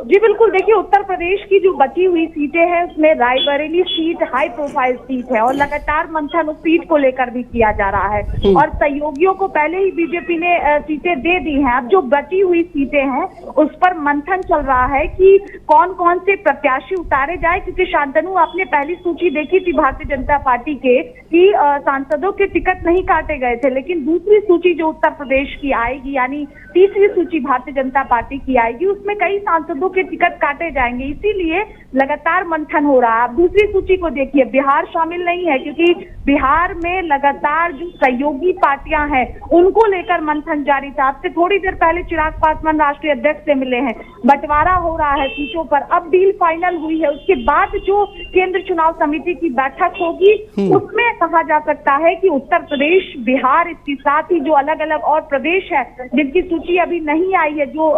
जी बिल्कुल, देखिए उत्तर प्रदेश की जो बची हुई सीटें हैं उसमें Raebareli seat high profile seat है और लगातार मंथन उस सीट को लेकर भी किया जा रहा है और सहयोगियों को पहले ही बीजेपी ने सीटें दे दी हैं। अब जो बची हुई सीटें हैं उस पर मंथन चल रहा है कि कौन कौन से प्रत्याशी उतारे जाए, क्योंकि शांतनु आपने पहली सूची देखी थी भारतीय जनता पार्टी के कि सांसदों के टिकट नहीं काटे गए थे, लेकिन दूसरी सूची जो उत्तर प्रदेश की आएगी यानी तीसरी सूची भारतीय जनता पार्टी की आएगी उसमें कई सांसदों के टिकट काटे जाएंगे, इसीलिए लगातार मंथन हो रहा है। आप दूसरी सूची को देखिए, बिहार शामिल नहीं है क्योंकि बिहार में लगातार जो सहयोगी पार्टियां हैं उनको लेकर मंथन जारी था। आपसे थोड़ी देर पहले चिराग पासवान राष्ट्रीय अध्यक्ष से मिले हैं, बंटवारा हो रहा है सीटों पर, अब डील फाइनल हुई है। उसके बाद जो केंद्र चुनाव समिति की बैठक होगी उसमें कहा जा सकता है कि उत्तर प्रदेश, बिहार, इसके साथ ही जो अलग अलग और प्रदेश है जिनकी सूची अभी नहीं आई है, जो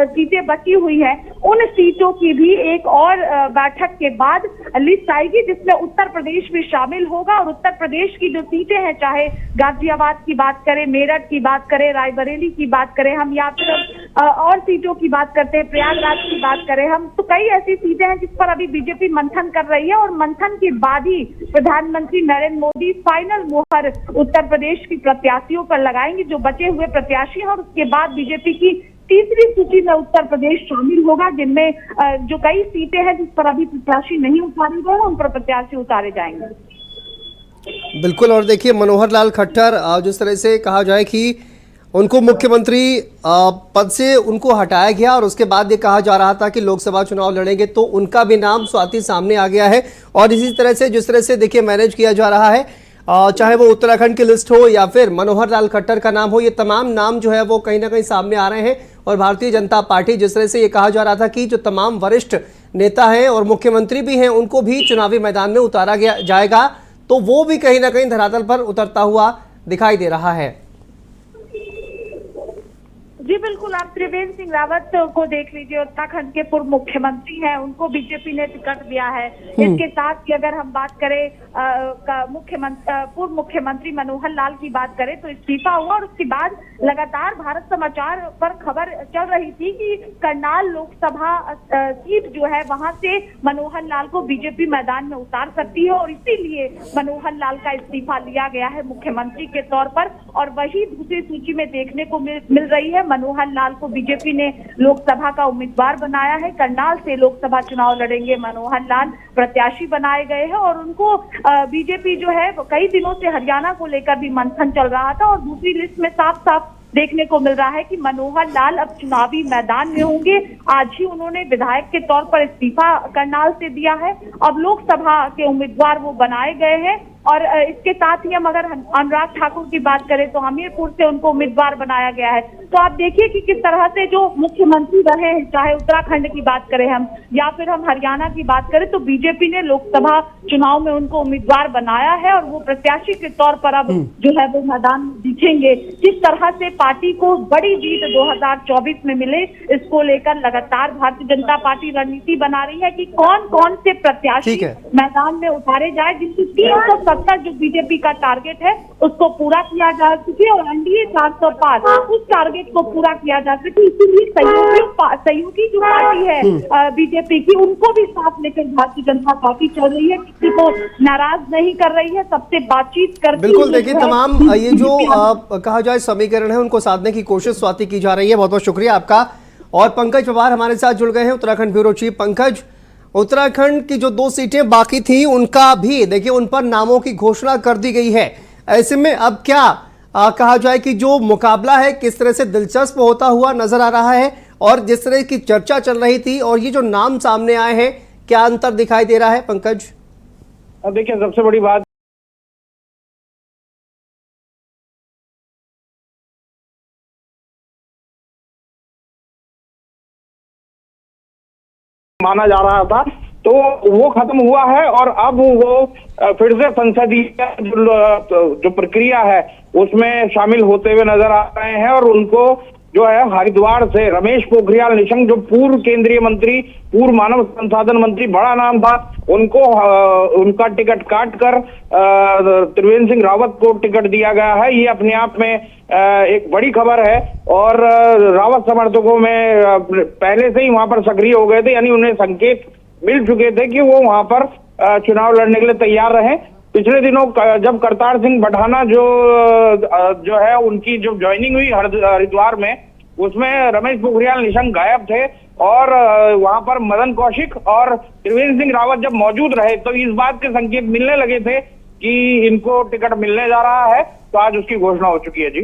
सीटें बची हुई है, उन सीटों की भी एक और बैठक के बाद लिस्ट आएगी जिसमें उत्तर प्रदेश भी शामिल होगा। और उत्तर प्रदेश की जो सीटें हैं, चाहे गाजियाबाद की बात करें, मेरठ की बात करें, रायबरेली की बात करें हम, या फिर और सीटों की बात करते हैं, प्रयागराज की बात करें हम, तो कई ऐसी सीटें हैं जिस पर अभी बीजेपी मंथन कर रही है और मंथन के बाद ही प्रधानमंत्री नरेंद्र मोदी फाइनल मुहर उत्तर प्रदेश की प्रत्याशियों पर लगाएंगे जो बचे हुए प्रत्याशी हैं। और उसके बाद बीजेपी की तीसरी सूची में उत्तर प्रदेश शामिल होगा जिनमें जो कई सीटें हैं जिस पर अभी प्रत्याशी नहीं उतारे गए उन पर प्रत्याशी उतारे जाएंगे। बिल्कुल। और देखिए मनोहर लाल खट्टर, जिस तरह से कहा जाए कि उनको मुख्यमंत्री पद से उनको हटाया गया और उसके बाद ये कहा जा रहा था कि लोकसभा चुनाव लड़ेंगे, तो उनका भी नाम स्वाति सामने आ गया है। और इसी तरह से जिस तरह से देखिए मैनेज किया जा रहा है, चाहे वो उत्तराखंड की लिस्ट हो या फिर मनोहर लाल खट्टर का नाम हो, ये तमाम नाम जो है वो कहीं ना कहीं सामने आ रहे हैं। और भारतीय जनता पार्टी, जिस तरह से ये कहा जा रहा था कि जो तमाम वरिष्ठ नेता हैं और मुख्यमंत्री भी हैं उनको भी चुनावी मैदान में उतारा जाएगा, तो वो भी कहीं ना कहीं धरातल पर उतरता हुआ दिखाई दे रहा है। जी बिल्कुल, आप त्रिवेंद्र सिंह रावत को देख लीजिए, उत्तराखंड के पूर्व मुख्यमंत्री हैं, उनको बीजेपी ने टिकट दिया है। इसके साथ ही अगर हम बात करें पूर्व मुख्यमंत्री मनोहर लाल की बात करें तो इस्तीफा हुआ और उसके बाद लगातार भारत समाचार पर खबर चल रही थी कि करनाल लोकसभा सीट जो है वहां से मनोहर लाल को बीजेपी मैदान में उतार सकती है और इसीलिए मनोहर लाल का इस्तीफा लिया गया है मुख्यमंत्री के तौर पर। और वही दूसरी सूची में देखने को मिल रही है, मनोहर लाल को बीजेपी ने लोकसभा का उम्मीदवार बनाया है। करनाल से लोकसभा चुनाव लड़ेंगे मनोहर लाल, प्रत्याशी बनाए गए हैं और उनको बीजेपी जो है कई दिनों से हरियाणा को लेकर भी मंथन चल रहा था और दूसरी लिस्ट में साफ साफ देखने को मिल रहा है कि मनोहर लाल अब चुनावी मैदान में होंगे। आज ही उन्होंने विधायक के तौर पर इस्तीफा करनाल से दिया है, अब लोकसभा के उम्मीदवार वो बनाए गए हैं। और इसके साथ ही हम अगर अनुराग ठाकुर की बात करें तो हमीरपुर से उनको उम्मीदवार बनाया गया है। तो आप देखिए कि किस तरह से जो मुख्यमंत्री रहे हैं, चाहे उत्तराखंड की बात करें हम या फिर हम हरियाणा की बात करें, तो बीजेपी ने लोकसभा चुनाव में उनको उम्मीदवार बनाया है और वो प्रत्याशी के तौर पर अब जो है वो मैदान में दिखेंगे। किस तरह से पार्टी को बड़ी जीत 2024 में मिले, इसको लेकर लगातार भारतीय जनता पार्टी रणनीति बना रही है कि कौन कौन से प्रत्याशी मैदान में उतारे जाए, जिसकी 370 जो बीजेपी का टारगेट है उसको पूरा किया जा सके और एनडीए 400 पार उस टारगेट को पूरा किया जा सके। इसीलिए सहयोगी जो पार्टी है बीजेपी की, उनको भी साथ लेकर भारतीय जनता पार्टी चल रही है, किसी को नाराज नहीं कर रही है, सबसे बातचीत करती है। बिल्कुल, देखिए तमाम ये जो कहा जाए समीकरण है उनको साधने की कोशिश स्वाति की जा रही है। बहुत बहुत शुक्रिया आपका। और पंकज पवार हमारे साथ जुड़ गए हैं, उत्तराखंड ब्यूरो चीफ। पंकज, उत्तराखंड की जो 2 सीटें बाकी थी उनका भी देखिए उन पर नामों की घोषणा कर दी गई है। ऐसे में अब क्या कहा जाए कि जो मुकाबला है किस तरह से दिलचस्प होता हुआ नजर आ रहा है, और जिस तरह की चर्चा चल रही थी और ये जो नाम सामने आए हैं, क्या अंतर दिखाई दे रहा है पंकज? अब देखिए सबसे बड़ी बात माना जा रहा था तो वो खत्म हुआ है और अब वो फिर से संसदीय जो प्रक्रिया है उसमें शामिल होते हुए नजर आ रहे हैं और उनको जो है हरिद्वार से रमेश पोखरियाल निशंक, जो पूर्व केंद्रीय मंत्री, पूर्व मानव संसाधन मंत्री, बड़ा नाम था, उनको उनका टिकट काट कर त्रिवेंद्र सिंह रावत को टिकट दिया गया है। ये अपने आप में एक बड़ी खबर है और रावत समर्थकों में पहले से ही वहां पर सक्रिय हो गए थे, यानी उन्हें संकेत मिल चुके थे कि वो वहां पर चुनाव लड़ने के लिए तैयार रहे। पिछले दिनों जब करतार सिंह बढ़ाना जो है उनकी जो ज्वाइनिंग हुई हरिद्वार में, उसमें रमेश पोखरियाल निशंक गायब थे और वहां पर मदन कौशिक और त्रिवेंद्र सिंह रावत जब मौजूद रहे तो इस बात के संकेत मिलने लगे थे कि इनको टिकट मिलने जा रहा है। तो आज उसकी घोषणा हो चुकी है जी।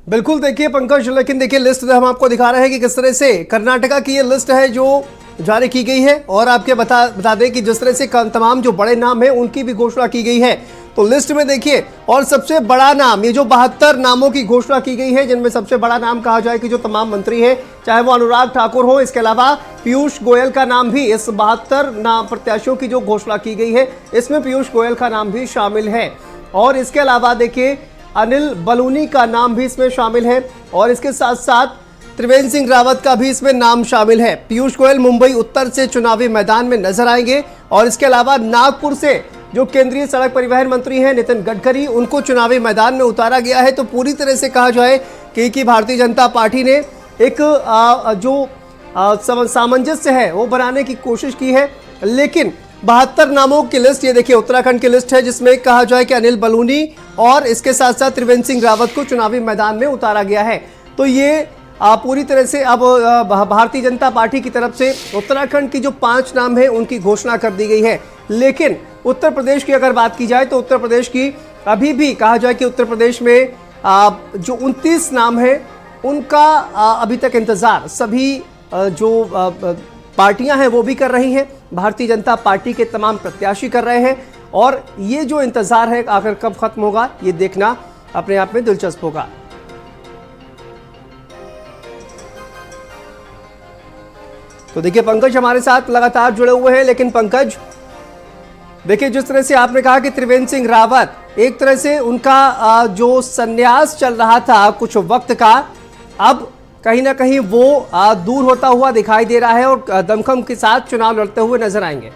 बिल्कुल, देखिए पंकज, लेकिन देखिए लिस्ट हम आपको दिखा रहे हैं कि किस तरह से कर्नाटका की ये लिस्ट है जो जारी की गई है और आपके बता दें कि जिस तरह से तमाम जो बड़े नाम हैं उनकी भी घोषणा की गई है। तो लिस्ट में देखिए, और सबसे बड़ा नाम, ये जो 72 नामों की घोषणा की गई है, जिनमें सबसे बड़ा नाम कहा जाए कि जो तमाम मंत्री हैं, चाहे वो अनुराग ठाकुर हो, इसके अलावा पीयूष गोयल का नाम भी इस 72 नाम प्रत्याशियों की जो घोषणा की गई है इसमें पीयूष गोयल का नाम भी शामिल है। और इसके अलावा देखिए अनिल बलूनी का नाम भी इसमें शामिल है और इसके साथ साथ त्रिवेंद्र सिंह रावत का भी इसमें नाम शामिल है। पीयूष गोयल मुंबई उत्तर से चुनावी मैदान में नजर आएंगे और इसके अलावा नागपुर से जो केंद्रीय सड़क परिवहन मंत्री हैं नितिन गडकरी, उनको चुनावी मैदान में उतारा गया है। तो पूरी तरह से कहा जाए कि भारतीय जनता पार्टी ने एक जो सामंजस्य है वो बनाने की कोशिश की है। लेकिन 72 नामों की लिस्ट, ये देखिए उत्तराखंड की लिस्ट है जिसमें कहा जाए कि अनिल बलूनी और इसके साथ साथ त्रिवेंद्र सिंह रावत को चुनावी मैदान में उतारा गया है। तो ये पूरी तरह से अब भारतीय जनता पार्टी की तरफ से उत्तराखंड की जो 5 नाम है उनकी घोषणा कर दी गई है। लेकिन उत्तर प्रदेश की अगर बात की जाए तो उत्तर प्रदेश की अभी भी कहा जाए कि उत्तर प्रदेश में जो 29 नाम है उनका अभी तक इंतजार सभी जो पार्टियां हैं वो भी कर रही हैं, भारतीय जनता पार्टी के तमाम प्रत्याशी कर रहे हैं और ये जो इंतजार है आखिर कब खत्म होगा ये देखना अपने आप में दिलचस्प होगा। तो देखिए पंकज हमारे साथ लगातार जुड़े हुए हैं, लेकिन पंकज देखिए जिस तरह से आपने कहा कि त्रिवेंद्र सिंह रावत एक तरह से उनका जो संन्यास चल रहा था कुछ वक्त का, अब कहीं ना कहीं वो दूर होता हुआ दिखाई दे रहा है और दमखम के साथ चुनाव लड़ते हुए नजर आएंगे।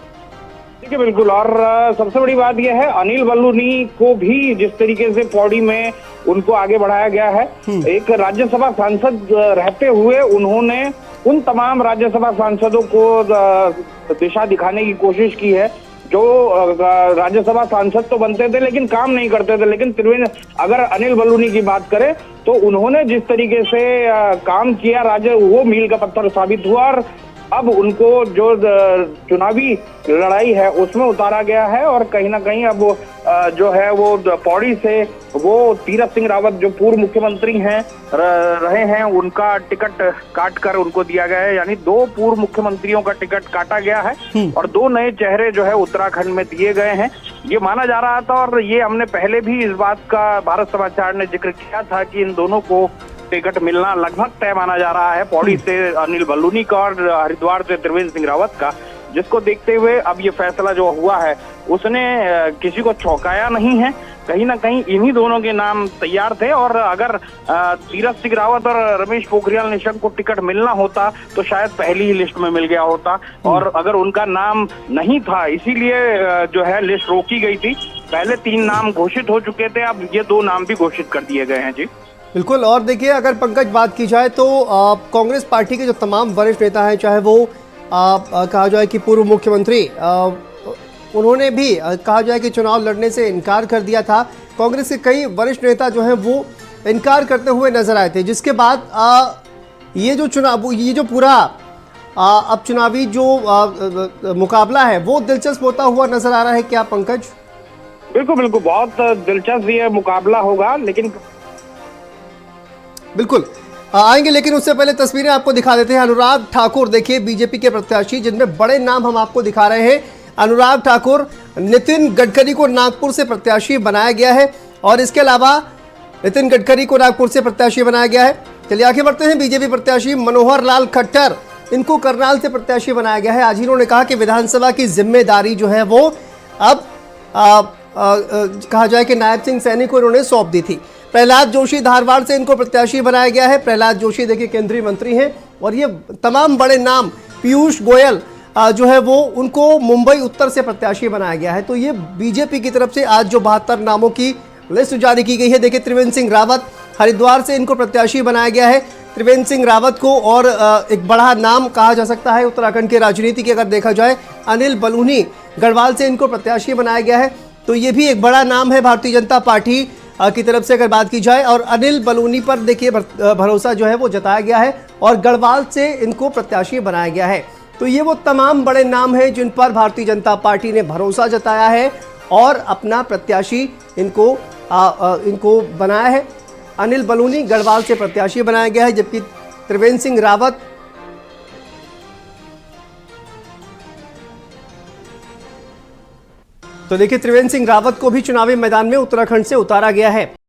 ठीक है, बिल्कुल। और सबसे बड़ी बात यह है, अनिल बलूनी को भी जिस तरीके से पौड़ी में उनको आगे बढ़ाया गया है, एक राज्यसभा सांसद रहते हुए उन्होंने उन तमाम राज्यसभा सांसदों को दिशा दिखाने की कोशिश की है जो राज्यसभा सांसद तो बनते थे लेकिन काम नहीं करते थे। लेकिन अगर अनिल बलूनी की बात करें तो उन्होंने जिस तरीके से काम किया वो मील का पत्थर साबित हुआ और अब उनको जो चुनावी लड़ाई है उसमें उतारा गया है। और कहीं ना कहीं अब जो है वो पौड़ी से वो तीरथ सिंह रावत जो पूर्व मुख्यमंत्री हैं रहे हैं उनका टिकट काट कर उनको दिया गया है, यानी 2 पूर्व मुख्यमंत्रियों का टिकट काटा गया है और 2 नए चेहरे जो है उत्तराखंड में दिए गए हैं। ये माना जा रहा था और ये हमने पहले भी इस बात का भारत समाचार ने जिक्र किया था कि इन दोनों को टिकट मिलना लगभग तय माना जा रहा है, पौड़ी से अनिल बलूनी का और हरिद्वार से त्रिवेंद्र सिंह रावत का, जिसको देखते हुए अब ये फैसला जो हुआ है उसने किसी को चौंकाया नहीं है। कहीं ना कहीं इन्हीं दोनों के नाम तैयार थे और अगर तीरथ सिंह रावत और रमेश पोखरियाल निशंक को टिकट मिलना होता तो शायद पहली ही लिस्ट में मिल गया होता और अगर उनका नाम नहीं था इसीलिए जो है लिस्ट रोकी गई थी। पहले 3 नाम घोषित हो चुके थे, अब ये 2 नाम भी घोषित कर दिए गए हैं जी। बिल्कुल। और देखिए अगर पंकज बात की जाए तो कांग्रेस पार्टी के जो तमाम वरिष्ठ नेता हैं, चाहे वो कहा जाए कि पूर्व मुख्यमंत्री, उन्होंने भी कहा जाए कि चुनाव लड़ने से इनकार कर दिया था। कांग्रेस के कई वरिष्ठ नेता जो हैं वो इनकार करते हुए नजर आए थे, जिसके बाद ये जो पूरा अब चुनावी जो मुकाबला है वो दिलचस्प होता हुआ नजर आ रहा है क्या पंकज? बिल्कुल बिल्कुल, बहुत दिलचस्प ये मुकाबला होगा। लेकिन बिल्कुल आएंगे, लेकिन उससे पहले तस्वीरें आपको दिखा देते हैं। अनुराग ठाकुर देखिए बीजेपी के प्रत्याशी, जिनमें बड़े नाम हम आपको दिखा रहे हैं। अनुराग ठाकुर, नितिन गडकरी को नागपुर से प्रत्याशी बनाया गया है और इसके अलावा नितिन गडकरी को नागपुर से प्रत्याशी बनाया गया है। चलिए आगे बढ़ते हैं। बीजेपी प्रत्याशी मनोहर लाल खट्टर, इनको करनाल से प्रत्याशी बनाया गया है। आज इन्होंने कहा कि विधानसभा की जिम्मेदारी जो है वो अब कहा जाए कि नायब सिंह सैनी को इन्होंने सौंप दी थी। प्रहलाद जोशी धारवाड़ से इनको प्रत्याशी बनाया गया है। प्रहलाद जोशी देखिए केंद्रीय मंत्री हैं और ये तमाम बड़े नाम, पीयूष गोयल जो है वो उनको मुंबई उत्तर से प्रत्याशी बनाया गया है। तो ये बीजेपी की तरफ से आज जो 72 नामों की लिस्ट जारी की गई है। देखिए त्रिवेंद्र सिंह रावत हरिद्वार से इनको प्रत्याशी बनाया गया है। त्रिवेंद्र सिंह रावत को और एक बड़ा नाम कहा जा सकता है उत्तराखंड के राजनीति की अगर देखा जाए। अनिल बलूनी गढ़वाल से इनको प्रत्याशी बनाया गया है, तो ये भी एक बड़ा नाम है भारतीय जनता पार्टी की तरफ से अगर बात की जाए। और अनिल बलूनी पर देखिए भरोसा जो है वो जताया गया है और गढ़वाल से इनको प्रत्याशी बनाया गया है। तो ये वो तमाम बड़े नाम हैं जिन पर भारतीय जनता पार्टी ने भरोसा जताया है और अपना प्रत्याशी इनको बनाया है। अनिल बलूनी गढ़वाल से प्रत्याशी बनाया गया है, जबकि त्रिवेंद्र सिंह रावत तो देखिए त्रिवेंद्र सिंह रावत को भी चुनावी मैदान में उत्तराखंड से उतारा गया है।